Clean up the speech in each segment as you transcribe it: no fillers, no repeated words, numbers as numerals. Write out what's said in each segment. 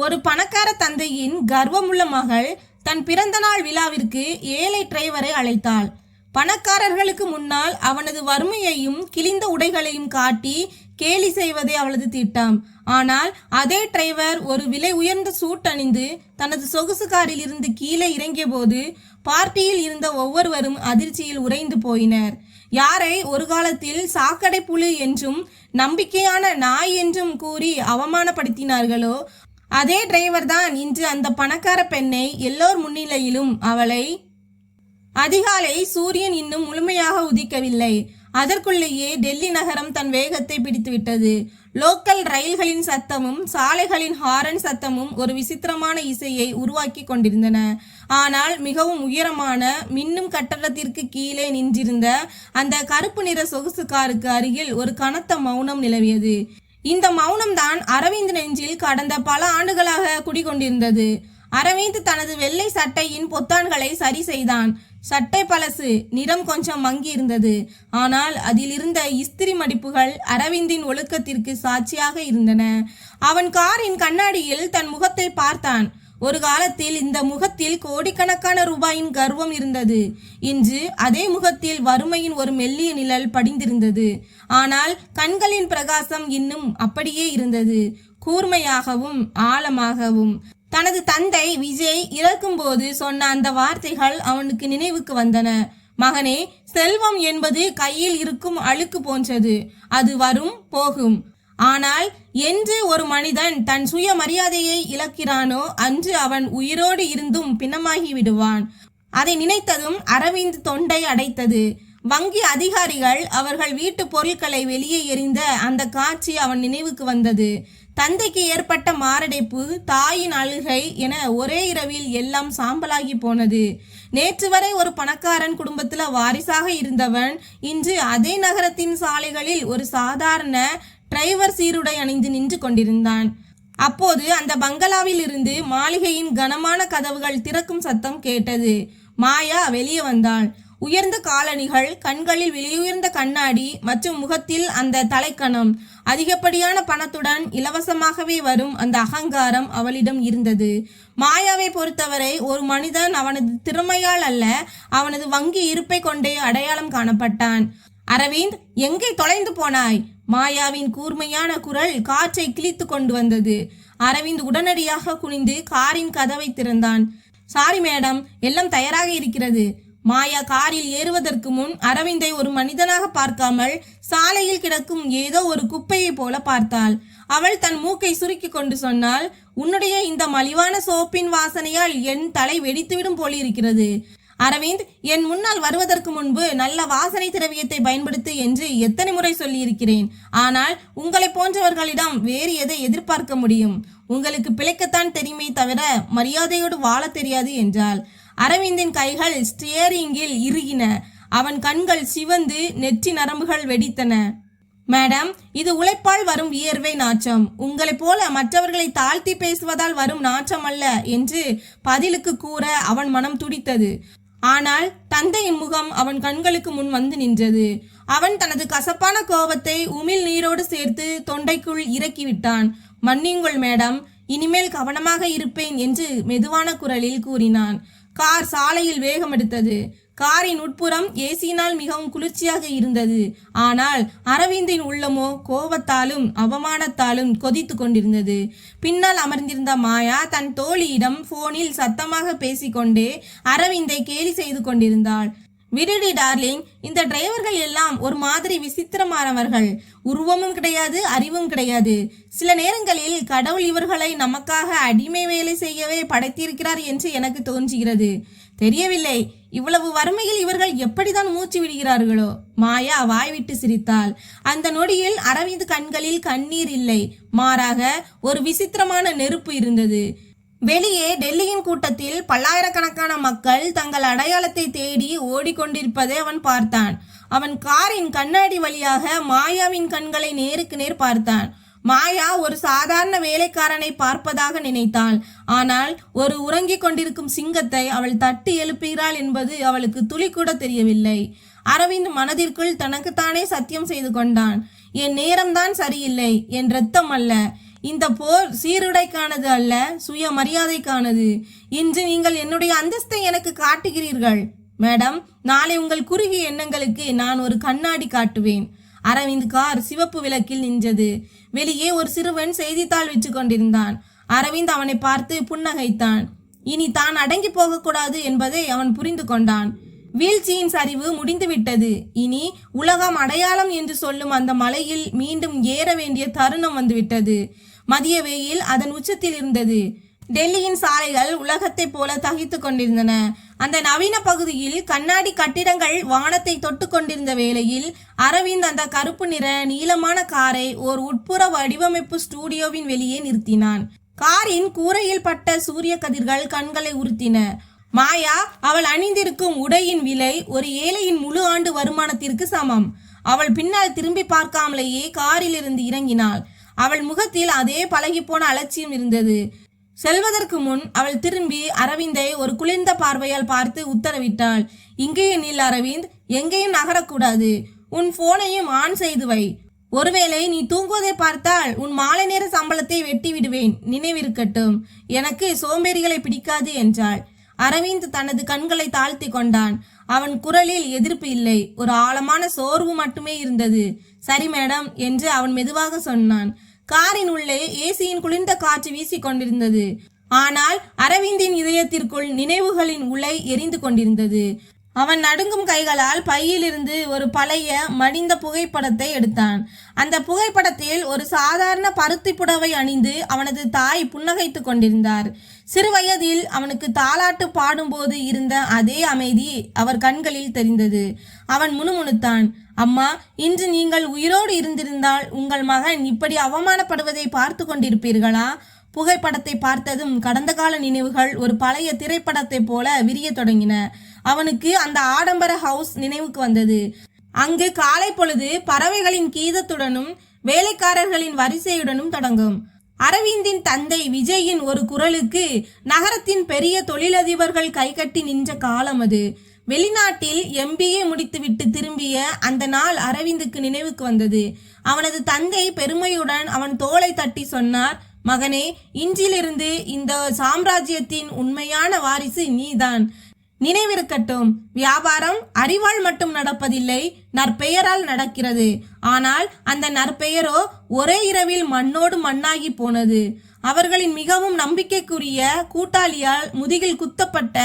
ஒரு பணக்கார தந்தையின் கர்வமுள்ள மகள் தன் பிறந்தநாள் விழாவிற்கு ஏழை டிரைவரை அழைத்தாள். பணக்காரர்களுக்கு முன்னால் அவனது வறுமையையும் கிழிந்த உடைகளையும் காட்டி கேலி செய்வதே அவளது திட்டம். ஆனால் அதே டிரைவர் ஒரு விலை உயர்ந்த சூட் அணிந்து தனது சொகுசு காரில் இருந்து கீழே இறங்கிய போது பார்ட்டியில் இருந்த ஒவ்வொருவரும் அதிர்ச்சியில் உறைந்து போயினர். யாரை ஒரு காலத்தில் சாக்கடை புழு என்றும் நம்பிக்கையான நாய் என்றும் கூறி அவமானப்படுத்தினார்களோ அதே டிரைவர் தான் இன்று அந்த பணக்கார பெண்ணை எல்லோர் முன்னிலையிலும் அவளை அதிகாலை சூரியன் இன்னும் முழுமையாக உதிக்கவில்லை. அதற்குள்ளேயே டெல்லி நகரம் தன் வேகத்தை பிடித்துவிட்டது. லோக்கல் ரயில்களின் சத்தமும் சாலைகளின் ஹாரன் சத்தமும் ஒரு விசித்திரமான இசையை உருவாக்கி கொண்டிருந்தன. ஆனால் மிகவும் உயரமான மின்னும் கட்டடத்திற்கு கீழே நின்றிருந்த அந்த கருப்பு நிற சொகுசு காருக்கு அருகில் ஒரு கனத்த மௌனம் நிலவியது. இந்த மௌனம்தான் அரவிந்த் நெஞ்சில் கடந்த பல ஆண்டுகளாக குடிகொண்டிருந்தது. அரவிந்த் தனது வெள்ளை சட்டையின் பொத்தான்களை சரி செய்தான். சட்டை பழசு, நிறம் கொஞ்சம் மங்கி இருந்தது. ஆனால் அதில் இருந்த இஸ்திரி மடிப்புகள் அரவிந்தின் ஒழுக்கத்திற்கு சாட்சியாக இருந்தன. அவன் காரின் கண்ணாடியில் தன் முகத்தை பார்த்தான். ஒரு காலத்தில் இந்த முகத்தில் கோடிக்கணக்கான ரூபாயின் கர்வம் இருந்தது. இன்று அதே முகத்தில் வறுமையின் ஒரு மெல்லிய நிழல் படிந்திருந்தது. ஆனால் கண்களின் பிரகாசம் இன்னும் அப்படியே இருந்தது, கூர்மையாகவும் ஆழமாகவும். தனது தந்தை விஜய் இறக்கும்போது சொன்ன அந்த வார்த்தைகள் அவனுக்கு நினைவுக்கு வந்தன. மகனே, செல்வம் என்பது கையில் இருக்கும் அழுக்கு போன்றது. அது வரும் போகும். ஆனால் என்று ஒரு மனிதன் தன் சுய மரியாதையை இழக்கிறானோ அன்று அவன் உயிரோடு இருந்தும் பிணமாகி விடுவான். அதை நினைத்ததும் அரவிந்த் தொண்டை அடைத்தது. வங்கி அதிகாரிகள் அவர்கள் வீட்டு பொருட்களை வெளியே எறிந்த அந்த காட்சி அவன் நினைவுக்கு வந்தது. தந்தைக்கு ஏற்பட்ட மாரடைப்பு, தாயின் அழுகை என ஒரே இரவில் எல்லாம் சாம்பலாகி போனது. நேற்று வரை ஒரு பணக்காரன் குடும்பத்துல வாரிசாக இருந்தவன் இன்று அதே நகரத்தின் சாலைகளில் ஒரு சாதாரண டிரைவர் சீருடை அணிந்து நின்று கொண்டிருந்தான். அப்போது அந்த பங்களாவில் இருந்து மாளிகையின் கனமான கதவுகள் திறக்கும் சத்தம் கேட்டது. மாயா வெளியே வந்தாள். உயர்ந்த காலணிகள், கண்களில் விலையுயர்ந்த கண்ணாடி மற்றும் முகத்தில் அந்த தலைக்கணம். அதிகப்படியான பணத்துடன் இலவசமாகவே வரும் அந்த அகங்காரம் அவளிடம் இருந்தது. மாயாவை பொறுத்தவரை ஒரு மனிதன் அவனது திறமையால் அல்ல, அவனது வங்கி இருப்பை கொண்டே அடையாளம் காணப்பட்டான். அரவிந்த், எங்கே தொலைந்து போனாய்? மாயாவின் கூர்மையான குரல் காற்றை கிழித்து கொண்டு வந்தது. அரவிந்த் உடனடியாக குனிந்து காரின் கதவை திறந்தான். சாரி மேடம், எல்லாம் தயாராக இருக்கிறது. மாயா காரில் ஏறுவதற்கு முன் அரவிந்தை ஒரு மனிதனாக பார்க்காமல் சாலையில் கிடக்கும் ஏதோ ஒரு குப்பையை போல பார்த்தாள். அவள் தன் மூக்கை சுருக்கி கொண்டு சொன்னாள், உன்னுடைய இந்த மலிவான சோப்பின் வாசனையால் என் தலை வெடித்துவிடும் போலிருக்கிறது. அரவிந்த், என் முன்னால் வருவதற்கு முன்பு நல்ல வாசனை திரவியத்தை பயன்படுத்து என்று எத்தனை முறை சொல்லியிருக்கிறேன். ஆனால் உங்களை போன்றவர்களிடம் வேறு எதை எதிர்பார்க்க முடியும்? உங்களுக்கு பிழைக்கத்தான் தெரியுமே தவிர மரியாதையோடு வாழ தெரியாது என்றாள். அரவிந்தின் கைகள் ஸ்டியரிங்கில் இறுகின. அவன் கண்கள் சிவந்து நெற்றி நரம்புகள் வெடித்தன. மேடம், இது உழைப்பால் வரும் வியர்வை நாற்றம். உங்களைப் போல மற்றவர்களை தாழ்த்தி பேசுவதால் வரும் நாற்றம் அல்ல என்று பதிலுக்கு கூற அவன் மனம் துடித்தது. ஆனால் தந்தையின் முகம் அவன் கண்களுக்கு முன் வந்து நின்றது. அவன் தனது கசப்பான கோபத்தை உமிழ் நீரோடு சேர்த்து தொண்டைக்குள் இறக்கிவிட்டான். மன்னியுங்கள் மேடம், இனிமேல் கவனமாக இருப்பேன் என்று மெதுவான குரலில் கூறினான். கார் சாலையில் வேகம் எடுத்தது. காரின் உட்புறம் ஏசியினால் மிகவும் குளிர்ச்சியாக இருந்தது. ஆனால் அரவிந்தின் உள்ளமோ கோபத்தாலும் அவமானத்தாலும் கொதித்து கொண்டிருந்தது. பின்னால் அமர்ந்திருந்த மாயா தன் தோழியிடம் போனில் சத்தமாக பேசிக்கொண்டே அரவிந்தை கேலி செய்து கொண்டிருந்தாள். விடுடி டார்லிங், இந்த டிரைவர்கள் எல்லாம் ஒரு மாதிரி விசித்திரமானவர்கள். உருவமும் கிடையாது, அறிவும் கிடையாது. சில நேரங்களில் கடவுள் இவர்களை நமக்காக அடிமை வேலை செய்யவே படைத்திருக்கிறார் என்று எனக்கு தோன்றுகிறது. தெரியவில்லை, இவ்வளவு வறுமையில் இவர்கள் எப்படிதான் மூச்சு விடுகிறார்களோ. மாயா வாய்விட்டு சிரித்தாள். அந்த நொடியில் அரவிந்த் கண்களில் கண்ணீர் இல்லை, மாறாக ஒரு விசித்திரமான நெருப்பு இருந்தது. வெளியே டெல்லியின் கூட்டத்தில் பல்லாயிரக்கணக்கான மக்கள் தங்கள் அடையாளத்தை தேடி ஓடிக்கொண்டிருப்பதை அவன் பார்த்தான். அவன் காரின் கண்ணாடி வழியாக மாயாவின் கண்களை நேருக்கு நேர் பார்த்தான். மாயா ஒரு சாதாரண வேலைக்காரனை பார்ப்பதாக நினைத்தாள். ஆனால் ஒரு உறங்கிக் கொண்டிருக்கும் சிங்கத்தை அவள் தட்டி எழுப்புகிறாள் என்பது அவளுக்கு துளி கூட தெரியவில்லை. அரவிந்த் மனதிற்குள் தனக்குத்தானே சத்தியம் செய்து கொண்டான். என் நேரம்தான் சரியில்லை, என் ரத்தம் அல்ல. இந்த போர் சீருடைக்கானது அல்ல, சுயமரியாதைக்கானது. இன்று நீங்கள் என்னுடைய அந்தஸ்தை எனக்கு காட்டுகிறீர்கள். மேடம், நாளை உங்கள் குறுகிய எண்ணங்களுக்கு நான் ஒரு கண்ணாடி காட்டுவேன். அரவிந்த் கார் சிவப்பு விளக்கில் நின்றது. வெளியே ஒரு சிறுவன் செய்தித்தாள் வச்சு கொண்டிருந்தான். அரவிந்த் அவனை பார்த்து புன்னகைத்தான். இனி தான் அடங்கி போகக்கூடாது என்பதை அவன் புரிந்து கொண்டான். வீழ்ச்சியின் சரிவு முடிந்துவிட்டது. இனி உலகம் அடையாளம் என்று சொல்லும் அந்த மலையில் மீண்டும் ஏற வேண்டிய தருணம் வந்துவிட்டது. மதிய வெயில் அதன் உச்சத்தில் இருந்தது. டெல்லியின் சாலைகள் உலகத்தைப் போல தகித்து கொண்டிருந்தன. அந்த நவீன பகுதியில் கண்ணாடி கட்டிடங்கள் வானத்தை தொட்டு கொண்டிருந்த வேளையில் அரவிந்த் அந்த கருப்பு நிற நீளமான காரை ஓர் உட்புற வடிவமைப்பு ஸ்டூடியோவின் வெளியே நிறுத்தினான். காரின் கூரையில் பட்ட சூரிய கதிர்கள் கண்களை உறுத்தின. மாயா அவள் அணிந்திருக்கும் உடையின் விலை ஒரு ஏழையின் முழு ஆண்டு வருமானத்திற்கு சமம். அவள் பின்னால் திரும்பி பார்க்காமலேயே காரிலிருந்து இறங்கினாள். அவள் முகத்தில் அதே பழகிப்போன அலட்சியம் இருந்தது. செல்வதற்கு முன் அவள் திரும்பி அரவிந்தை ஒரு குளிர்ந்த பார்வையால் பார்த்து உத்தரவிட்டாள். இங்கேயே நில் அரவிந்த், எங்கேயும் நகரக்கூடாது. உன் போனையும் ஆன் செய்து வை. ஒருவேளை நீ தூங்குவதை பார்த்தால் உன் மாலை நேர சம்பளத்தை வெட்டி விடுவேன், நினைவிருக்கட்டும். எனக்கு சோம்பேறிகளை பிடிக்காது என்றாள். அரவிந்த் தனது கண்களை தாழ்த்தி கொண்டான். அவன் குரலில் எதிர்ப்பு இல்லை, ஒரு ஆழமான சோர்வு மட்டுமே இருந்தது. சரி மேடம் என்று அவன் மெதுவாக சொன்னான். காரின் உள்ளே ஏசியின் குளிர்ந்த காற்று வீசிக் கொண்டிருந்தது. ஆனால் அரவிந்தின் இதயத்திற்குள் நினைவுகளின் உலை எரிந்து கொண்டிருந்தது. அவன் நடுங்கும் கைகளால் பையிலிருந்து ஒரு பழைய மடிந்த புகைப்படத்தை எடுத்தான். அந்த புகைப்படத்தில் ஒரு சாதாரண பருத்தி புடவை அணிந்து அவனது தாய் புன்னகைத்து கொண்டிருந்தார். சிறுவயதில் அவனுக்கு தாலாட்டு பாடும்போது இருந்த அதே அமைதி அவர் கண்களில் தெரிந்தது. அவன் முணுமுணுத்தான். அம்மா, இன்று நீங்கள் உயிரோடு இருந்திருந்தால் உங்கள் மகன் இப்படி அவமானப்படுவதை பார்த்து கொண்டிருப்பீர்களா? புகைப்படத்தை பார்த்ததும் கடந்த கால நினைவுகள் ஒரு பழைய திரைப்படத்தை போல விரிய தொடங்கின. அவனுக்கு அந்த ஆடம்பர ஹவுஸ் நினைவுக்கு வந்தது. அங்கு காலை பொழுது பறவைகளின் கீதத்துடனும் வேலைக்காரர்களின் வரிசையுடனும் தொடங்கும். அரவிந்தின் தந்தை விஜயின் ஒரு குரலுக்கு நகரத்தின் பெரிய தொழிலதிபர்கள் கைகட்டி நின்ற காலம் அது. வெளிநாட்டில் MBA முடித்துவிட்டு திரும்பிய அந்த நாள் அரவிந்துக்கு நினைவுக்கு வந்தது. அவனது தந்தை பெருமையுடன் அவன் தோளை தட்டி சொன்னார், மகனே, இன்றிலிருந்து இந்த சாம்ராஜ்யத்தின் உண்மையான வாரிசு நீதான். நினைவிருக்கட்டும், வியாபாரம் அறிவால் மட்டும் நடப்பதில்லை, நற்பெயரால் நடக்கிறது. ஆனால் அந்த நற்பெயரோ ஒரே இரவில் மண்ணோடு மண்ணாகி போனது. அவர்களின் மிகவும் நம்பிக்கைக்குரிய கூட்டாளியால் முதுகில் குத்தப்பட்ட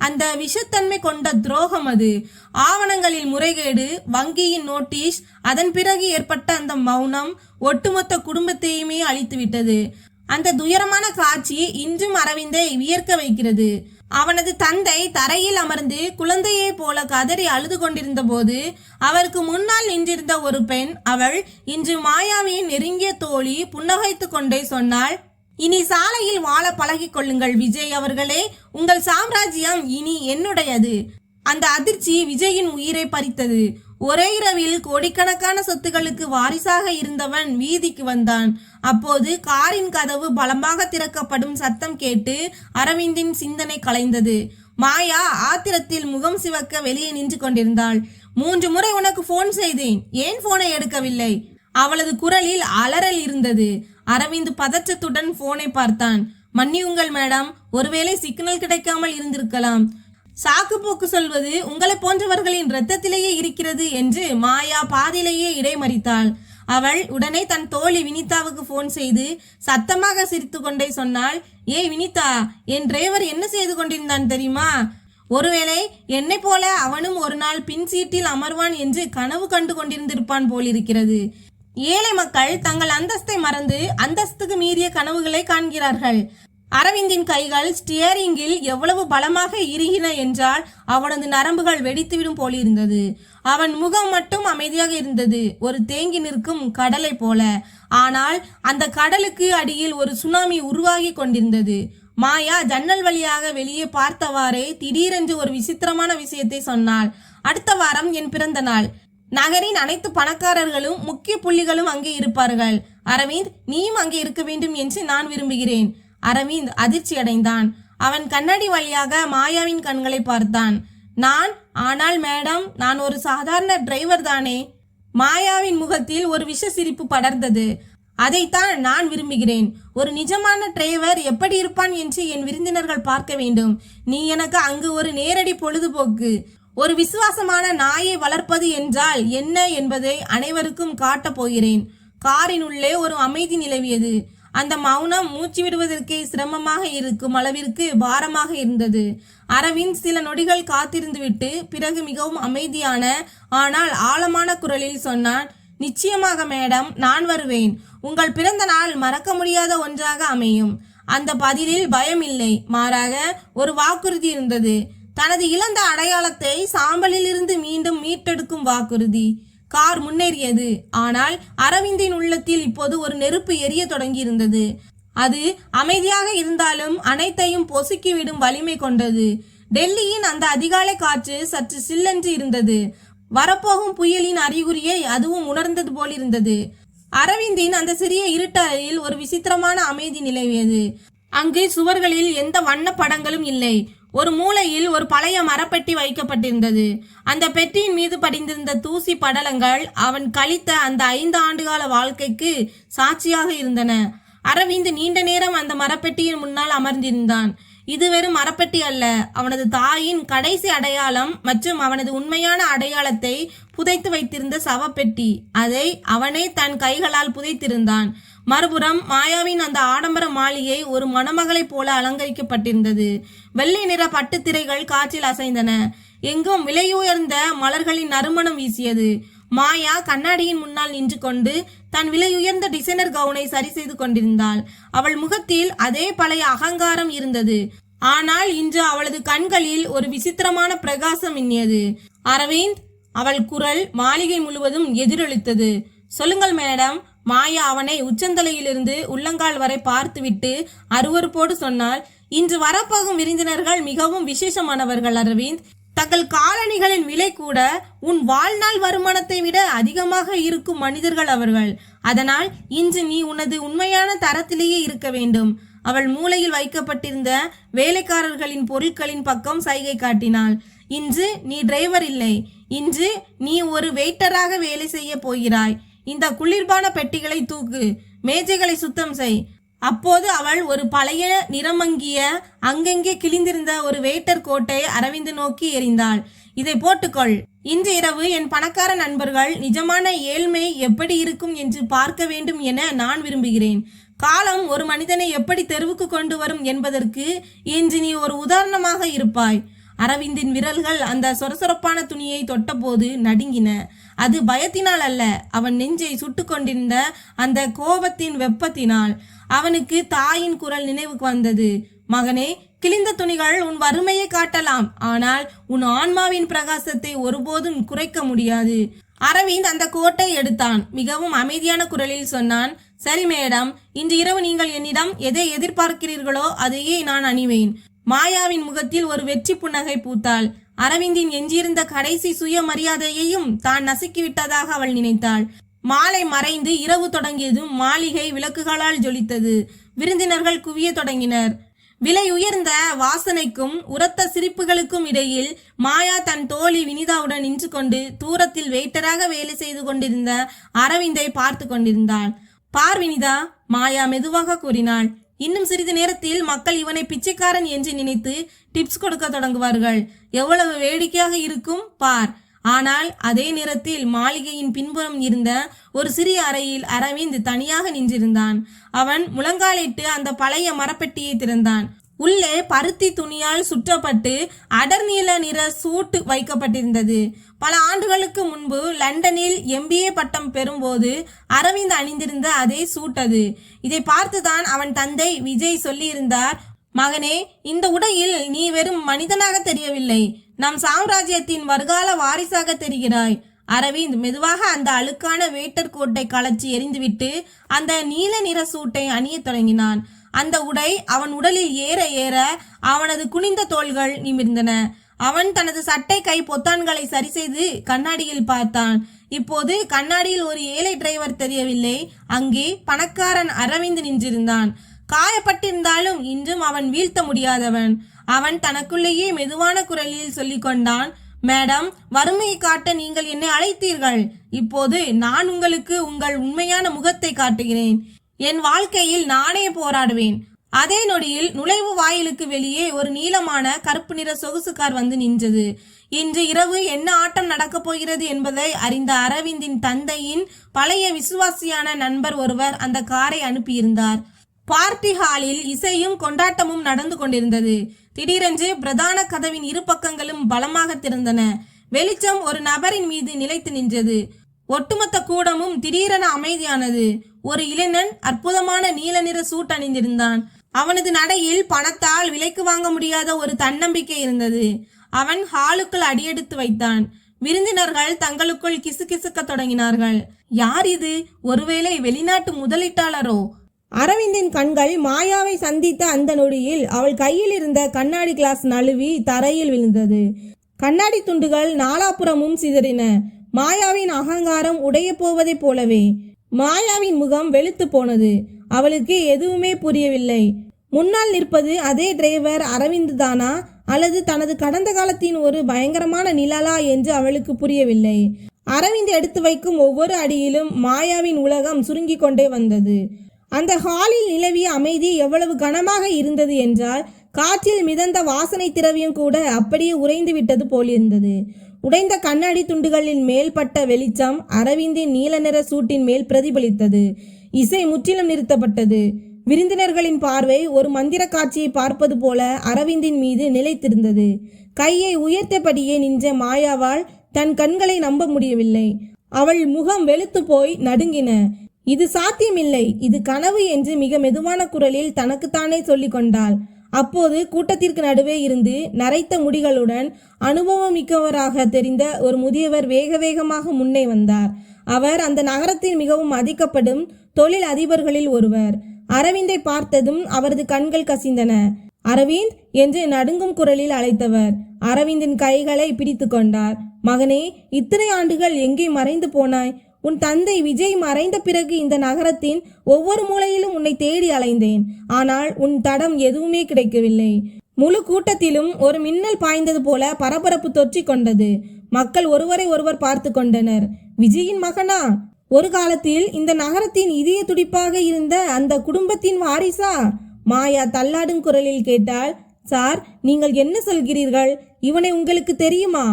அந்த விஷத்தன்மை கொண்ட துரோகம் அது. ஆவணங்களில் முறைகேடு, வங்கியின் நோட்டீஸ், அதன் பிறகு ஏற்பட்ட அந்த மௌனம் ஒட்டுமொத்த குடும்பத்தையுமே அழித்துவிட்டது. அந்த துயரமான காட்சி இன்றும் அரவிந்தை வியர்க்க வைக்கிறது. அவனது தந்தை தரையில் அமர்ந்து குழந்தையை போல கதறி அழுது கொண்டிருந்த போது அவருக்கு முன்னால் நின்றிருந்த ஒரு பெண், அவள் இன்று மாயாவின் நெருங்கிய தோழி, புன்னகைத்து கொண்டே சொன்னாள், இனி சாலையில் வாழ பழகிக் கொள்ளுங்கள் விஜய் அவர்களே, உங்கள் சாம்ராஜ்யம் இனி என்னுடையது. அந்த அதிர்ச்சி விஜயின் உயிரை பறித்தது. ஒரே இரவில் கோடிக்கணக்கான சொத்துகளுக்கு வாரிசாக இருந்தவன் வீதிக்கு வந்தான். அப்போது காரின் கதவு பலமாக திறக்கப்படும் சத்தம் கேட்டு அரவிந்தின் சிந்தனை கலைந்தது. மாயா ஆத்திரத்தில் முகம் சிவக்க வெளியே நின்று கொண்டிருந்தாள். 3 முறை உனக்கு போன் செய்தேன், ஏன் போனை எடுக்கவில்லை? அவளது குரலில் அலறல் இருந்தது. அரவிந்த் பதற்றத்துடன் போனை பார்த்தான். மன்னியுங்கள் மேடம், ஒருவேளை சிக்னல் கிடைக்காமல் இருந்திருக்கலாம். சாக்கு போக்கு சொல்வது உங்களை போன்றவர்களின் இரத்தத்திலேயே இருக்கிறது என்று மாயா பாதியிலேயே இடைமறித்தாள். அவள் உடனே தன் தோழி வினிதாவுக்கு போன் செய்து சத்தமாக சிரித்து கொண்டே சொன்னாள், ஏய் வினிதா, என் டிரைவர் என்ன செய்து கொண்டிருந்தான் தெரியுமா? ஒருவேளை என்னை போல அவனும் ஒரு நாள் பின் சீட்டில் அமர்வான் என்று கனவு கண்டு கொண்டிருந்திருப்பான் போலிருக்கிறது. ஏழை மக்கள் தங்கள் அந்தஸ்தை மறந்து அந்தஸ்துக்கு மீறிய கனவுகளை காண்கிறார்கள். அரவிந்தின் கைகள் ஸ்டியரிங்கில் எவ்வளவு பலமாக இறுகின என்றால் அவனது நரம்புகள் வெடித்துவிடும் போலிருந்தது. அவன் முகம் மட்டும் அமைதியாக இருந்தது, ஒரு தேங்கி நிற்கும் கடலை போல. ஆனால் அந்த கடலுக்கு அடியில் ஒரு சுனாமி உருவாகி கொண்டிருந்தது. மாயா ஜன்னல் வழியாக வெளியே பார்த்தவாறே திடீரென்று ஒரு விசித்திரமான விஷயத்தை சொன்னாள். அடுத்த வாரம் என் பிறந்த நாள். நகரின் அனைத்து பணக்காரர்களும் முக்கிய புள்ளிகளும் அங்கே இருப்பார்கள். அரவிந்த், நீயும் அங்கே இருக்க வேண்டும் என்று நான் விரும்புகிறேன். அரவிந்த் அதிர்ச்சி அடைந்தான். அவன் கண்ணாடி வழியாக மாயாவின் கண்களை பார்த்தான். ஆனால் மேடம், நான் ஒரு சாதாரண டிரைவர் தானே. மாயாவின் முகத்தில் ஒரு விஷ சிரிப்பு படர்ந்தது. அதைத்தான் நான் விரும்புகிறேன். ஒரு நிஜமான டிரைவர் எப்படி இருப்பான் என்று என் விருந்தினர்கள் பார்க்க வேண்டும். நீ எனக்கு அங்கு ஒரு நேரடி பொழுதுபோக்கு. ஒரு விசுவாசமான நாயை வளர்ப்பது என்றால் என்ன என்பதை அனைவருக்கும் காட்டப் போகிறேன். காரின் உள்ளே ஒரு அமைதி நிலவியது. அந்த மௌனம் மூச்சு விடுவதற்கே சிரமமாக இருக்கும் அளவிற்கு பாரமாக இருந்தது. அரவிந்த் சில நொடிகள் காத்திருந்துவிட்டு பிறகு மிகவும் அமைதியான ஆனால் ஆழமான குரலில் சொன்னான், நிச்சயமாக மேடம், நான் வருவேன். உங்கள் பிறந்த நாள் மறக்க முடியாத ஒன்றாக அமையும். அந்த பதிலில் பயம் இல்லை, மாறாக ஒரு வாக்குறுதி இருந்தது. தனது இழந்த அடையாளத்தை சாம்பலில் இருந்து மீண்டும் மீட்டெடுக்கும் வாக்குறுதி. கார் முன்னேறியது. ஆனால் அரவிந்தின் உள்ளத்தில் இப்போது ஒரு நெருப்பு எரிய தொடங்கி இருந்தது. அது அமைதியாக இருந்தாலும் அனைத்தையும் பொசுக்கிவிடும் வலிமை கொண்டது. டெல்லியின் அந்த அதிகாலை காற்று சற்று சில்லென்று இருந்தது. வரப்போகும் புயலின் அறிகுறியை அதுவும் உணர்ந்தது போல் இருந்தது. அரவிந்தின் அந்த சிறிய இருட்டறையில் ஒரு விசித்திரமான அமைதி நிலவியது. அங்கு சுவர்களில் எந்த வண்ண படங்களும் இல்லை. ஒரு மூலையில் ஒரு பழைய மரப்பெட்டி வைக்கப்பட்டிருந்தது. அந்த பெட்டியின் மீது படிந்திருந்த தூசி படலங்கள் அவன் கழித்த அந்த 5 ஆண்டுகால வாழ்க்கைக்கு சாட்சியாக இருந்தன. அரவிந்த் நீண்ட நேரம் அந்த மரப்பெட்டியின் முன்னால் அமர்ந்திருந்தான். இது வெறும் மரப்பெட்டி அல்ல, அவனது தாயின் கடைசி அடையாளம் மற்றும் அவனது உண்மையான அடையாளத்தை புதைத்து வைத்திருந்த சவப்பெட்டி. அதை அவனே தன் கைகளால் புதைத்திருந்தான். மறுபுறம் மாயாவின் அந்த ஆடம்பர மாளிகை ஒரு மணமகளைப் போல அலங்கரிக்கப்பட்டிருந்தது. வெள்ளை நிற பட்டு திரைகள் காற்றில் அசைந்தன. எங்கும் விலையுயர்ந்த மலர்களின் நறுமணம் வீசியது. மாயா கண்ணாடியின் முன்னால் நின்று கொண்டு தன் விலையுயர்ந்த டிசைனர் கவுனை சரி செய்து கொண்டிருந்தாள். அவள் முகத்தில் அதே பழைய அகங்காரம் இருந்தது. ஆனால் இன்று அவளது கண்களில் ஒரு விசித்திரமான பிரகாசம் மின்னியது. அரவிந்த், அவள் குரல் மாளிகை முழுவதும் எதிரொலித்தது. சொல்லுங்கள் மேடம். மாயா அவனை உச்சந்தலையிலிருந்து உள்ளங்கால் வரை பார்த்துவிட்டு அருவருப்போடு சொன்னாள், இன்று வரப்போகும் விருந்தினர்கள் மிகவும் விசேஷமானவர்கள் அரவிந்த். தங்கள் காலணிகளின் விலை கூட உன் வாழ்நாள் வருமானத்தை விட அதிகமாக இருக்கும் மனிதர்கள் அவர்கள். அதனால் இன்று நீ உனது உண்மையான தரத்திலேயே இருக்க வேண்டும். அவள் மூலையில் வைக்கப்பட்டிருந்த வேலைக்காரர்களின் பொருட்களின் பக்கம் சைகை காட்டினாள். இன்று நீ டிரைவர் இல்லை, இன்று நீ ஒரு வெயிட்டராக வேலை செய்ய போகிறாய். இந்த குளிர்பான பெட்டிகளை தூக்கு, மேஜைகளை சுத்தம் செய். அப்போது அவள் ஒரு பழைய நிறமங்கிய அங்கங்கே கிழிந்திருந்த ஒரு வெயிட்டர் கோட்டை அரவிந்த் நோக்கி எறிந்தாள். இதை போட்டுக்கொள். இன்று இரவு என் பணக்கார நண்பர்கள் நிஜமான ஏழ்மை எப்படி இருக்கும் என்று பார்க்க வேண்டும் என நான் விரும்புகிறேன். காலம் ஒரு மனிதனை எப்படி தெருவுக்கு கொண்டு வரும் என்பதற்கு இன்று நீ ஒரு உதாரணமாக இருப்பாய். அரவிந்தின் விரல்கள் அந்த சொரசொரப்பான துணியை தொட்டபோது நடுங்கின. அது பயத்தினால் அல்ல, அவன் நெஞ்சை சுட்டு கொண்டிருந்த அந்த கோபத்தின் வெப்பத்தினால். அவனுக்கு தாயின் குரல் நினைவுக்கு வந்தது. மகனே, கிழிந்த துணிகள் உன் வறுமையை காட்டலாம், ஆனால் உன் ஆன்மாவின் பிரகாசத்தை ஒருபோதும் குறைக்க முடியாது. அரவிந்த் அந்த கோட்டை எடுத்தான். மிகவும் அமைதியான குரலில் சொன்னான், சரி மேடம், இன்று இரவு நீங்கள் என்னிடம் எதை எதிர்பார்க்கிறீர்களோ அதையே நான் அணிவேன். மாயாவின் முகத்தில் ஒரு வெற்றி புன்னகை பூத்தாள். அரவிந்தின் எஞ்சியிருந்த கடைசி சுயமரியாதையையும் தான் நசுக்கிவிட்டதாக அவள் நினைத்தாள். மாலை மறைந்து இரவு தொடங்கியதும் மாளிகை விளக்குகளால் ஜொலித்தது. விருந்தினர்கள் குவிய தொடங்கினர். விலை உயர்ந்த வாசனைக்கும் உரத்த சிரிப்புகளுக்கும் இடையில் மாயா தன் தோழி வினிதாவுடன் நின்று கொண்டு தூரத்தில் வெயிட்டராக வேலை செய்து கொண்டிருந்த அரவிந்தை பார்த்து கொண்டிருந்தாள். பார் வினிதா, மாயா மெதுவாக கூறினாள். இன்னும் சிறிது நேரத்தில் மக்கள் இவனை பிச்சைக்காரன் என்று நினைத்து டிப்ஸ் கொடுக்க தொடங்குவார்கள். எவ்வளவு வேடிக்கையாக இருக்கும் பார். ஆனால் அதே நேரத்தில் மாளிகையின் பின்புறம் இருந்த ஒரு சிறிய அறையில் அரவிந்த் தனியாக நின்றிருந்தான். அவன் முழங்காலிட்டு அந்த பழைய மரப்பெட்டியை திறந்தான். உள்ளே பருத்தி துணியால் சுற்றப்பட்டு அடர் நீல நிற சூட்டு வைக்கப்பட்டிருந்தது. பல ஆண்டுகளுக்கு முன்பு லண்டனில் MBA பட்டம் பெறும்போது அரவிந்த் அணிந்திருந்த அதே சூட் அது. இதை பார்த்துதான் அவன் தந்தை விஜய் சொல்லியிருந்தார், மகனே, இந்த உடையில் நீ வெறும் மனிதனாக தெரியவில்லை, நம் சாம்ராஜ்யத்தின் வருகால வாரிசாக தெரிகிறாய். அரவிந்த் மெதுவாக அந்த அழுக்கான வேட்டர் கோட்டை கலற்றி எறிந்துவிட்டு அந்த நீல நிற சூட்டை அணிய தொடங்கினான். அந்த உடை அவன் உடலில் ஏற ஏற அவனது குனிந்த தோள்கள் நிமிர்ந்தன. அவன் தனது சட்டை கை பொத்தான்களை சரி செய்து கண்ணாடியில் பார்த்தான். இப்போது கண்ணாடியில் ஒரு ஏழை டிரைவர் தெரியவில்லை, அங்கே பணக்காரன் அரவிந்த் நின்றிருந்தான். காயப்பட்டிருந்தாலும் இன்றும் அவன் வீழ்த்த முடியாதவன். அவன் தனக்குள்ளேயே மெதுவான குரலில் சொல்லிக் கொண்டான், மேடம், வறுமையை காட்ட நீங்கள் என்னை அழைத்தீர்கள். இப்போது நான் உங்களுக்கு உங்கள் உண்மையான முகத்தை காட்டுகிறேன். என் வாழ்க்கையில் நானே போராடுவேன். அதே நொடியில் நுழைவு வாயிலுக்கு வெளியே ஒரு நீளமான கருப்பு நிற சொகுசு கார் வந்து நின்றது. இன்று இரவு என்ன ஆட்டம் நடக்கப் போகிறது என்பதை அறிந்த அரவிந்தின் தந்தையின் பழைய விசுவாசியான நண்பர் ஒருவர் அந்த காரை அனுப்பியிருந்தார். பார்ட்டி ஹாலில் இசையும் கொண்டாட்டமும் நடந்து கொண்டிருந்தது. திடீரென்று பிரதான கதவின் இரு பக்கங்களும் பலமாக திறந்தன. வெளிச்சம் ஒரு நபரின் மீது நிலைத்து நின்றது. ஒட்டுமொத்த கூடமும் திடீரென அமைதியானது. ஒரு இளைஞன் அற்புதமான நீல நிற சூட் அணிந்திருந்தான். அவனது நடையில் பணத்தால் விலைக்கு வாங்க முடியாத ஒரு தன்னம்பிக்கை இருந்தது. அவன் ஹாலுக்குள் அடியெடுத்து வைத்தான். விருந்தினர்கள் தங்களுக்குள் கிசுகிசுக்க தொடங்கினார்கள். யார் இது? ஒருவேளை வெளிநாட்டு முதலீட்டாளரோ? அரவிந்தின் கண்கள் மாயாவை சந்தித்த அந்த நொடியில் அவள் கையில் இருந்த கண்ணாடி கிளாஸ் நழுவி தரையில் விழுந்தது. கண்ணாடி துண்டுகள் நாலாபுறமும் சிதறின. மாயாவின் அகங்காரம் உடைய போவதைப் போலவே. மாயாவின் முகம் வெளுத்து போனது. அவளுக்கு எதுவுமே புரியவில்லை. முன்னால் நிற்பது அதே டிரைவர் அரவிந்த் தானா அல்லது தனது கடந்த காலத்தின் ஒரு பயங்கரமான நிழலா என்று அவளுக்கு புரியவில்லை. அரவிந்த் எடுத்து வைக்கும் ஒவ்வொரு அடியிலும் மாயாவின் உலகம் சுருங்கி கொண்டே வந்தது. அந்த ஹாலில் நிலவிய அமைதி எவ்வளவு கனமாக இருந்தது என்றால் காற்றில் மிதந்த வாசனை திரவியம் கூட அப்படியே உறைந்து விட்டது போலிருந்தது. உடைந்த கண்ணாடி துண்டுகளின் மேல் பட்ட வெளிச்சம் அரவிந்தின் நீல நிற சூட்டின் மேல் பிரதிபலித்தது. இசை முற்றிலும் நிறுத்தப்பட்டது. விருந்தினர்களின் பார்வை ஒரு மந்திர காட்சியை பார்ப்பது போல அரவிந்தின் மீது நிலைத்திருந்தது. கையை உயர்த்தபடியே நின்ற மாயாவால் தன் கண்களை நம்ப முடியவில்லை. அவள் முகம் வெளுத்து போய் நடுங்கின. இது சாத்தியமில்லை, இது கனவு என்று மிக மெதுவான குரலில் தனக்குத்தானே சொல்லிக் கொண்டாள். அப்போது கூட்டத்திற்கு நடுவே இருந்து நரைத்த முடிகளுடன் அனுபவம் மிக்கவராக தெரிந்த ஒரு முதியவர் வேக வேகமாக முன்னே வந்தார். அவர் அந்த நகரத்தில் மிகவும் மதிக்கப்படும் தொழில் அதிபர்களில் ஒருவர். அரவிந்தை பார்த்ததும் அவரது கண்கள் கசிந்தன. அரவிந்த் என்று நடுங்கும் குரலில் அழைத்தவர் அரவிந்தின் கைகளை பிடித்து கொண்டார். மகனே, இத்தனை ஆண்டுகள் எங்கே மறைந்து போனாய்? உன் தந்தை விஜய் மறைந்த பிறகு இந்த நகரத்தின் ஒவ்வொரு மூலையிலும் உன்னை தேடி அலைந்தேன். ஆனால் உன் தடம் எதுவுமே கிடைக்கவில்லை. முழு கூட்டத்திலும் ஒரு மின்னல் பாய்ந்தது போல பரபரப்பு தொற்றிக் கொண்டது. மக்கள் ஒருவரை ஒருவர் பார்த்து கொண்டனர். விஜயின் மகனா? ஒரு காலத்தில் இந்த நகரத்தின் இதய துடிப்பாக இருந்த அந்த குடும்பத்தின் வாரிசா? மாயா தள்ளாடும் குரலில் கேட்டாள். சார், நீங்கள் என்ன சொல்கிறீர்கள்? இவனை உங்களுக்கு தெரியுமா?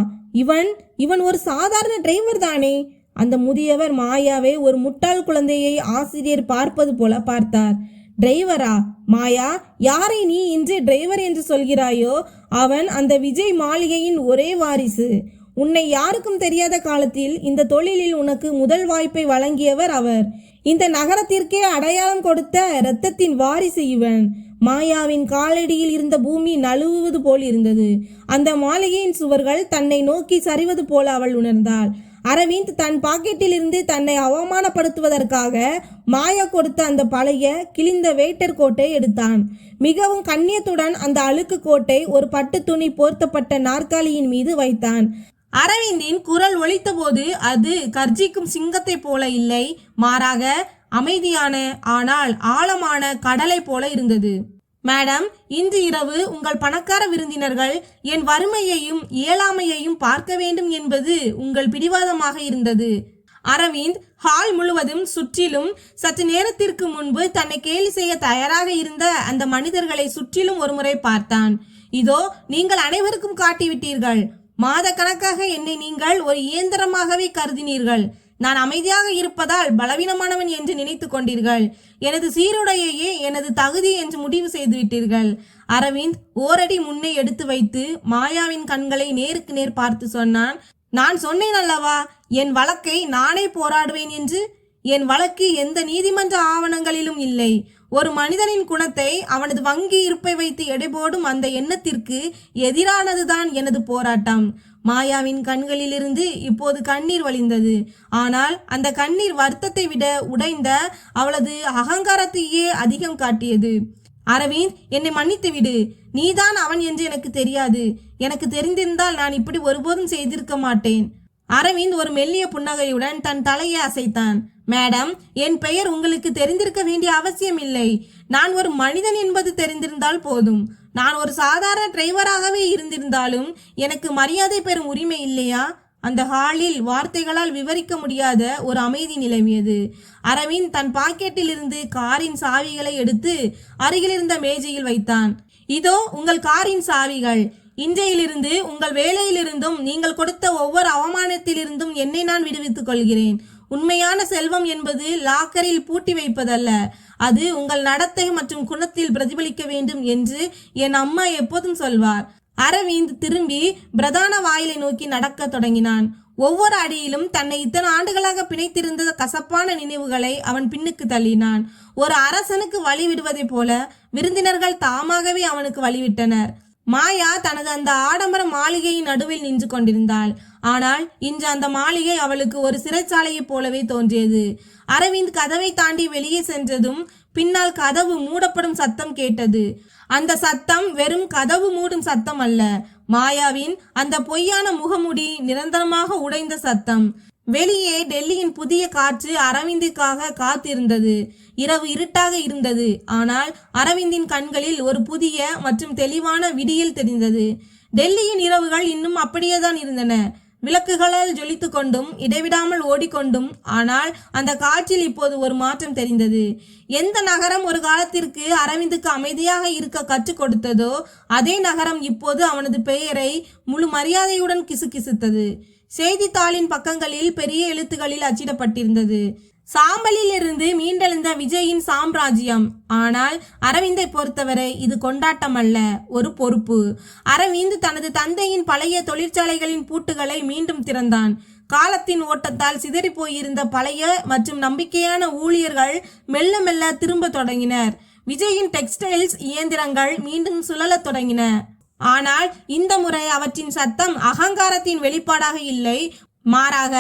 இவன் ஒரு சாதாரண டிரைவர் தானே. அந்த முதியவர் மாயாவை ஒரு முட்டாள் குழந்தையை ஆசிரியர் பார்ப்பது போல பார்த்தார். டிரைவரா? மாயா, யாரை நீ இன்று டிரைவர் என்று சொல்கிறாயோ அவன் அந்த விஜய் மாளிகையின் ஒரே வாரிசு. உன்னை யாருக்கும் தெரியாத காலத்தில் இந்த தொழிலில் உனக்கு முதல் வாய்ப்பை வழங்கியவர் அவர். இந்த நகரத்திற்கே அடையாளம் கொடுத்த இரத்தத்தின் வாரிசு இவன். மாயாவின் காலடியில் இருந்த பூமி நழுவுவது போல் இருந்தது. அந்த மாளிகையின் சுவர்கள் தன்னை நோக்கி சரிவது போல அவள் உணர்ந்தாள். அரவிந்த் தன் பாக்கெட்டில் இருந்து தன்னை அவமானப்படுத்துவதற்காக மாயா கொடுத்த அந்த பழைய கிழிந்த வெயிட்டர் கோட்டை எடுத்தான். மிகவும் கண்ணியத்துடன் அந்த அழுக்கு கோட்டை ஒரு பட்டு துணி போர்த்தப்பட்ட நாற்காலியின் மீது வைத்தான். அரவிந்தின் குரல் ஒலித்த போது அது கர்ஜிக்கும் சிங்கத்தை போல இல்லை, மாறாக அமைதியான ஆனால் ஆழமான கடலை போல இருந்தது. மேடம், இன்று இரவு உங்கள் பணக்கார விருந்தினர்கள் என் வறுமையையும் இயலாமையையும் பார்க்க வேண்டும் என்பது உங்கள் பிடிவாதமாக இருந்தது. அரவிந்த் ஹால் முழுவதும் சுற்றிலும் சற்று நேரத்திற்கு முன்பு தன்னை கேலி செய்ய தயாராக இருந்த அந்த மனிதர்களை சுற்றிலும் ஒருமுறை பார்த்தான். இதோ, நீங்கள் அனைவருக்கும் காட்டிவிட்டீர்கள். மாத கணக்காக என்னை நீங்கள் ஒரு இயந்திரமாகவே கருதினீர்கள். நான் அமைதியாக இருப்பதால் பலவீனமானவன் என்று நினைத்து கொண்டீர்கள். எனது சீருடையையே எனது தகுதி என்று முடிவு செய்து விட்டீர்கள். அரவிந்த் ஓரடி முன்னே எடுத்து வைத்து மாயாவின் கண்களை நேருக்கு நேர் பார்த்து சொன்னான். நான் சொன்னேன் அல்லவா, என் வழக்கை நானே போராடுவேன் என்று. என் வழக்கு எந்த நீதிமன்ற ஆவணங்களிலும் இல்லை. ஒரு மனிதனின் குணத்தை அவனது வங்கி இருப்பை வைத்து எடைபோடும் அந்த எண்ணத்திற்கு எதிரானதுதான் எனது போராட்டம். மாயாவின் கண்களிலிருந்து இப்போது கண்ணீர் வழிந்தது. ஆனால் அந்த கண்ணீர் வருத்தத்தை விட உடைந்த அவளது அகங்காரத்தையே அதிகம் காட்டியது. அரவிந்த், என்னை மன்னித்து விடு. நீதான் அவன் என்று எனக்கு தெரியாது. எனக்கு தெரிந்திருந்தால் நான் இப்படி ஒருபோதும் செய்திருக்க மாட்டேன். அரவிந்த் ஒரு மெல்லிய புன்னகையுடன் தன் தலையை அசைத்தான். மேடம், என் பெயர் உங்களுக்கு தெரிந்திருக்க வேண்டிய அவசியம் இல்லை. நான் ஒரு மனிதன் என்பது தெரிந்திருந்தால் போதும். நான் ஒரு சாதாரண டிரைவராகவே இருந்திருந்தாலும் எனக்கு மரியாதை பெறும் உரிமை இல்லையா? அந்த ஹாலில் வார்த்தைகளால் விவரிக்க முடியாத ஒரு அமைதி நிலவியது. அரவிந்த் தன் பாக்கெட்டில் இருந்து காரின் சாவிகளை எடுத்து அருகிலிருந்த மேஜையில் வைத்தான். இதோ உங்கள் காரின் சாவிகள். இன்றையிலிருந்து உங்கள் வேலையிலிருந்தும் நீங்கள் கொடுத்த ஒவ்வொரு அவமானத்திலிருந்தும் என்னை நான் விடுவித்துக் கொள்கிறேன். உண்மையான செல்வம் என்பது லாக்கரில் பூட்டி வைப்பதல்ல, அது உங்கள் நடத்தை மற்றும் குணத்தில் பிரதிபலிக்க வேண்டும் என்று என் அம்மா எப்போதும் சொல்வார். அரவிந்த் திரும்பி பிரதான வாயிலை நோக்கி நடக்க தொடங்கினான். ஒவ்வொரு அடியிலும் தன்னை இத்தனை ஆண்டுகளாக பிணைத்திருந்த கசப்பான நினைவுகளை அவன் பின்னுக்கு தள்ளினான். ஒரு அரசனுக்கு வழி விடுவதைப் போல விருந்தினர்கள் தாமாகவே அவனுக்கு வழிவிட்டனர். மாயா தனது அந்த ஆடம்பர மாளிகையின் நடுவில் நின்று கொண்டிருந்தாள். ஆனால் இன்று அந்த மாளிகை அவளுக்கு ஒரு சிறைச்சாலையைப் போலவே தோன்றியது. அரவிந்த் கதவை தாண்டி வெளியே சென்றதும் பின்னால் கதவு மூடப்படும் சத்தம் கேட்டது. அந்த சத்தம் வெறும் கதவு மூடும் சத்தம் அல்ல, மாயாவின் அந்த பொய்யான முகமுடி நிரந்தரமாக உடைந்த சத்தம். வெளியே டெல்லியின் புதிய காற்று அரவிந்திற்காக காத்திருந்தது. இரவு இருட்டாக இருந்தது. ஆனால் அரவிந்தின் கண்களில் ஒரு புதிய மற்றும் தெளிவான விடியல் தெரிந்தது. டெல்லியின் இரவுகள் இன்னும் அப்படியேதான் இருந்தன, விளக்குகளால் ஜொலித்து கொண்டும் இடைவிடாமல் ஓடிக்கொண்டும். ஆனால் அந்த காட்சியில் இப்போது ஒரு மாற்றம் தெரிந்தது. எந்த நகரம் ஒரு காலத்திற்கு அரவிந்துக்கு அமைதியாக இருக்க கற்றுக் கொடுத்ததோ அதே நகரம் இப்போது அவனது பெயரை முழு மரியாதையுடன் கிசுகிசுத்தது. செய்தித்தாளின் பக்கங்களில் பெரிய எழுத்துகளில் அச்சிடப்பட்டிருந்தது, சாம்பலில் இருந்து மீண்டெழுந்த விஜயின் சாம்ராஜ்யம். ஆனால் அரவிந்தை பொறுத்தவரை இது கொண்டாட்டம் அல்ல, ஒரு பொறுப்பு. அரவிந்த் தனது தந்தையின் பழைய தொழிற்சாலைகளின் பூட்டுகளை மீண்டும் திறந்தான். காலத்தின் ஓட்டத்தால் சிதறி போயிருந்த பழைய மற்றும் நம்பிக்கையான ஊழியர்கள் மெல்ல மெல்ல திரும்ப தொடங்கினர். விஜயின் டெக்ஸ்டைல்ஸ் இயந்திரங்கள் மீண்டும் சுழலத் தொடங்கின. ஆனால் இந்த முறை அவற்றின் சத்தம் அகங்காரத்தின் வெளிப்பாடாக இல்லை, மாறாக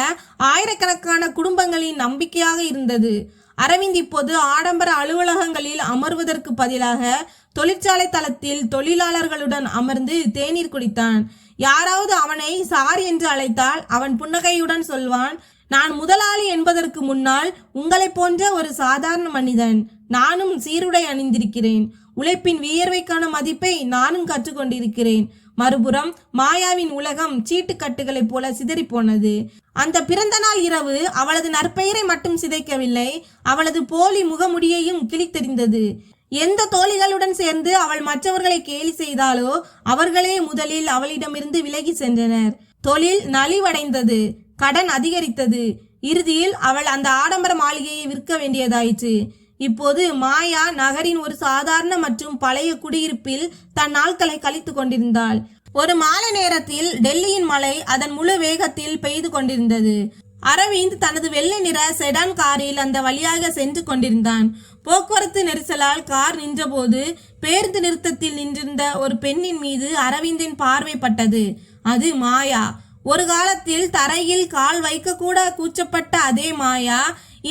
ஆயிரக்கணக்கான குடும்பங்களின் நம்பிக்கையாக இருந்தது. அரவிந்த் இப்போது ஆடம்பர அலுவலகங்களில் அமர்வதற்கு பதிலாக தொழிற்சாலை தளத்தில் தொழிலாளர்களுடன் அமர்ந்து தேநீர் குடித்தான். யாராவது அவனை சார் என்று அழைத்தால் அவன் புன்னகையுடன் சொல்வான், நான் முதலாளி என்பதற்கு முன்னால் உங்களை போன்ற ஒரு சாதாரண மனிதன். நானும் சீருடை அணிந்திருக்கிறேன். உழைப்பின் வியர்வைக்கான மதிப்பை நானும் கற்றுக்கொண்டிருக்கிறேன். மறுபுறம் மாயாவின் உலகம் சீட்டுக்கட்டுகளைப் போல சிதறி போனது. அந்த பிறந்த நாள் இரவு அவளது நற்பெயரை மட்டும் சிதைக்கவில்லை, அவளது போலி முகமுடியையும் கிழித்தெறிந்தது. எந்த தோழிகளுடன் சேர்ந்து அவள் மற்றவர்களை கேலி செய்தாலோ அவர்களே முதலில் அவளிடமிருந்து விலகி சென்றனர். தொழில் நலிவடைந்தது, கடன் அதிகரித்தது. இறுதியில் அவள் அந்த ஆடம்பர மாளிகையை விற்க வேண்டியதாயிற்று. இப்போது மாயா நகரின் ஒரு சாதாரண மற்றும் பழைய குடியிருப்பில் தன் நாட்களை கழித்து கொண்டிருந்தாள். ஒரு மாலை நேரத்தில் டெல்லியின் மழை அதன் முழு வேகத்தில் பெய்து கொண்டிருந்தது. அரவிந்த் தனது வெள்ளை நிற செடான் காரில் அந்த வழியாக சென்று கொண்டிருந்தான். போக்குவரத்து நெரிசலால் கார் நின்றபோது பேருந்து நிறுத்தத்தில் நின்றிருந்த ஒரு பெண்ணின் மீது அரவிந்தின் பார்வை பட்டது. அது மாயா. ஒரு காலத்தில் தரையில் கால் வைக்க கூட கூச்சப்பட்ட அதே மாயா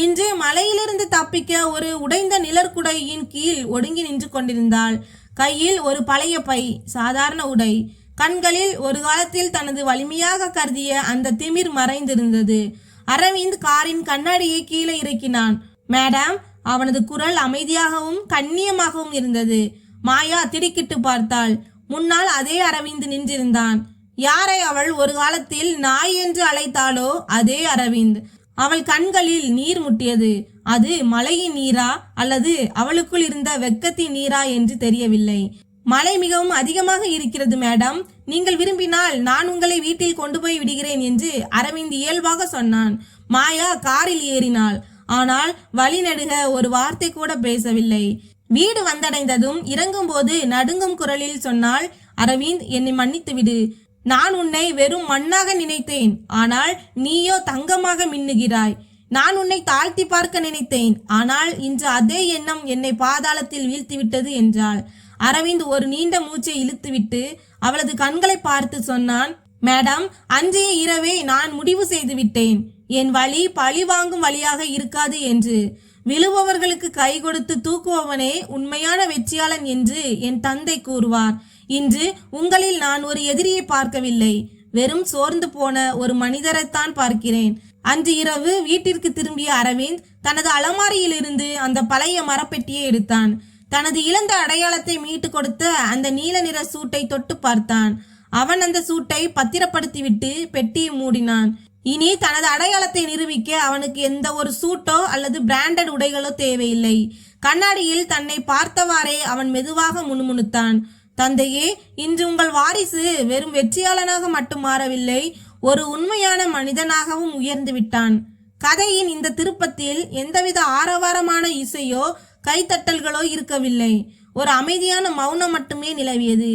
இன்று மலையிலிருந்து தப்பிக்க ஒரு உடைந்த நிழற்குடையின் கீழ் ஒடுங்கி நின்று கொண்டிருந்தாள். கையில் ஒரு பழைய பை, சாதாரண உடை. கண்களில் ஒரு காலத்தில் தனது வலிமையாக கருதிய அந்த திமிர் மறைந்திருந்தது. அரவிந்த் காரின் கண்ணாடியை கீழே இறக்கினான். மேடம், அவனது குரல் அமைதியாகவும் கண்ணியமாகவும் இருந்தது. மாயா திடுக்கிட்டு பார்த்தாள். முன்னால் அதே அரவிந்த் நின்றிருந்தான். யாரை அவள் ஒரு காலத்தில் நாய் என்று அழைத்தாளோ அதே அரவிந்த். அவள் கண்களில் நீர் முட்டியது. அது மழையின் நீரா அல்லது அவளுக்குள் இருந்த வெக்கத்தின் நீரா என்று தெரியவில்லை. மழை மிகவும் அதிகமாக இருக்கிறது மேடம், நீங்கள் விரும்பினால் நான் உங்களை வீட்டில் கொண்டு போய் விடுகிறேன் என்று அரவிந்த் இயல்பாக சொன்னான். மாயா காரில் ஏறினாள். ஆனால் வழிநெடுக ஒரு வார்த்தை கூட பேசவில்லை. வீடு வந்தடைந்ததும் இறங்கும் போது நடுங்கும் குரலில் சொன்னாள், அரவிந்த், என்னை மன்னித்து விடு. நான் உன்னை வெறும் மண்ணாக நினைத்தேன், ஆனால் நீயோ தங்கமாக மின்னுகிறாய். நான் உன்னை தாழ்த்தி பார்க்க நினைத்தேன், ஆனால் இன்று அதே எண்ணம் என்னை பாதாளத்தில் வீழ்த்திவிட்டது என்றாள். அரவிந்த் ஒரு நீண்ட மூச்சை இழுத்துவிட்டு அவளது கண்களை பார்த்து சொன்னான், மேடம், அன்றைய இரவே நான் முடிவு செய்து விட்டேன். என் வழி பழி வாங்கும் வழியாக இருக்காது என்று. விழுபவர்களுக்கு கை கொடுத்து தூக்குபவனே உண்மையான வெற்றியாளன் என்று என் தந்தை கூறுவார். இன்று உங்களில் நான் ஒரு எதிரியை பார்க்கவில்லை, வெறும் சோர்ந்து போன ஒரு மனிதரைத்தான் பார்க்கிறேன். அன்று இரவு வீட்டிற்கு திரும்பிய அரவிந்த் தனது அலமாரியிலிருந்து அந்த பழைய மரப்பெட்டியை எடுத்தான். தனது இழந்த அடையாளத்தை மீட்டு கொடுத்த அந்த நீல நிற சூட்டை தொட்டு பார்த்தான். அவன் அந்த சூட்டை பத்திரப்படுத்திவிட்டு பெட்டியை மூடினான். இனி தனது அடையாளத்தை நிரூபிக்க அவனுக்கு எந்த ஒரு சூட்டோ அல்லது பிராண்டட் உடைகளோ தேவையில்லை. கண்ணாடியில் தன்னை பார்த்தவாறே அவன் மெதுவாக முணுமுணுத்தான். தந்தையே, இன்று உங்கள் வாரிசு வெறும் வெற்றியாளனாக மட்டும் மாறவில்லை, ஒரு உண்மையான மனிதனாகவும் உயர்ந்து விட்டான். கதையின் இந்த திருப்பத்தில் எந்தவித ஆரவாரமான இசையோ கைத்தட்டல்களோ இருக்கவில்லை. ஒரு அமைதியான மௌனம் மட்டுமே நிலவியது.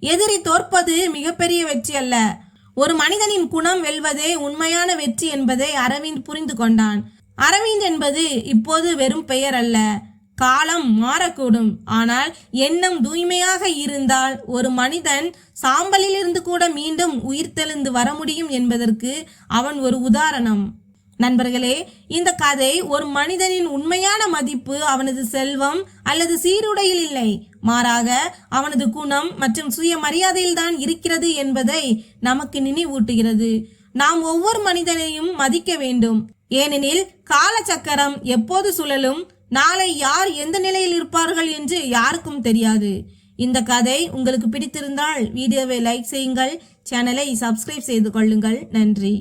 எதிரி தோற்பது மிகப்பெரிய வெற்றி அல்ல, ஒரு மனிதனின் குணம் வெல்வதே உண்மையான வெற்றி என்பதை அரவிந்த் புரிந்து கொண்டான். அரவிந்த் என்பது இப்போது வெறும் பெயர் அல்ல. காலம் மாறக்கூடும், ஆனால் எண்ணம் தூய்மையாக இருந்தால் ஒரு மனிதன் சாம்பலில் இருந்து கூட மீண்டும் உயிர்த்தெழுந்து வர முடியும் என்பதற்கு அவன் ஒரு உதாரணம். நண்பர்களே, இந்த கதை ஒரு மனிதனின் உண்மையான மதிப்பு அவனது செல்வம் அல்லது சீருடையில் இல்லை, மாறாக அவனது குணம் மற்றும் சுயமரியாதையில் தான் இருக்கிறது என்பதை நமக்கு நினைவூட்டுகிறது. நாம் ஒவ்வொரு மனிதனையும் மதிக்க வேண்டும், ஏனெனில் காலச்சக்கரம் எப்போது சுழலும், நாளை யார் எந்த நிலையில் இருப்பார்கள் என்று யாருக்கும் தெரியாது. இந்த கதை உங்களுக்கு பிடித்திருந்தால் வீடியோவை லைக் செய்யுங்கள், சேனலை சப்ஸ்கிரைப் செய்து கொள்ளுங்கள். நன்றி.